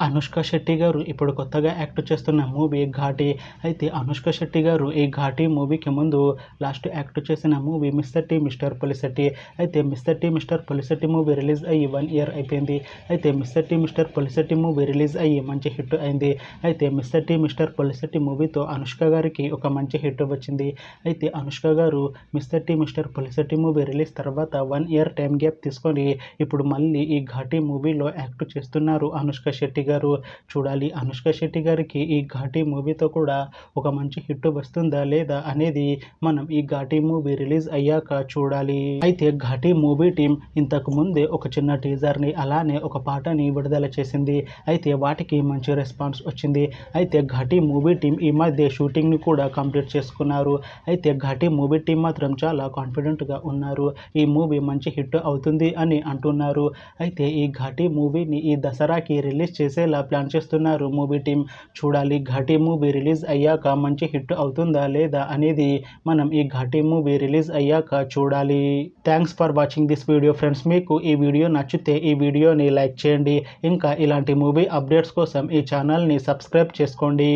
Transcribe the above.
అనుష్క శెట్టి గారు ఇప్పుడు కొత్తగా యాక్ట్ చేస్తున్న మూవీ ఘాటి. అయితే అనుష్క శెట్టి గారు ఈ ఘాటి మూవీకి ముందు లాస్ట్ యాక్ట్ చేసిన movie Miss Shetty Mister Polishetty. అయితే Miss Shetty Mister Polishetty movie release అయ్యి 1 ఇయర్ అయిపోయింది. అయితే Miss Shetty Mister Polishetty movie release అయ్యి మంచి హిట్ అయింది. అయితే మిస్టర్ టీ మిస్టర్ పొలిసెట్టి మూవీతో అనుష్క గారికి ఒక మంచి హిట్ వచ్చింది. అయితే Anushka garu Miss Shetty Mister Polishetty movie release తర్వాత 1 ఇయర్ టైం గ్యాప్ తీసుకొని ఇప్పుడు మళ్ళీ ఈ ఘాటి మూవీలో యాక్ట్ చేస్తున్నారు అనుష్క శెట్టి గారు. చూడాలి అనుష్క శెట్టి గారికి ఈ ఘాటి మూవీతో కూడా ఒక మంచి హిట్ వస్తుందా లేదా అనేది మనం ఈ ఘాటి మూవీ రిలీజ్ అయ్యాక చూడాలి. అయితే ఘాటి మూవీ టీం ఇంతకు ముందే ఒక చిన్న టీజర్ని అలానే ఒక పాటని విడుదల చేసింది. అయితే వాటికి మంచి రెస్పాన్స్ వచ్చింది. అయితే ఘాటి మూవీ టీం ఈ మధ్య షూటింగ్ని కూడా కంప్లీట్ చేసుకున్నారు. అయితే ఘాటి మూవీ టీం మాత్రం చాలా కాన్ఫిడెంట్గా ఉన్నారు. ఈ మూవీ మంచి హిట్ అవుతుంది అని అంటున్నారు. అయితే ఈ ఘాటి మూవీని ఈ దసరాకి రిలీజ్ చేసేలా ప్లాన్ చేస్తున్నారు మూవీ టీం. చూడాలి ఘాటి మూవీ రిలీజ్ అయ్యాక మంచి హిట్ అవుతుందా లేదా అనేది మనం ఈ ఘాటి మూవీ రిలీజ్ అయ్యాక చూడాలి. Thanks for watching this video friends. మీకు ఈ వీడియో నచ్చితే ఈ వీడియోని లైక్ చేయండి. ఇంకా ఇలాంటి మూవీ అప్డేట్స్ కోసం ఈ ఛానల్ని సబ్స్క్రైబ్ చేసుకోండి.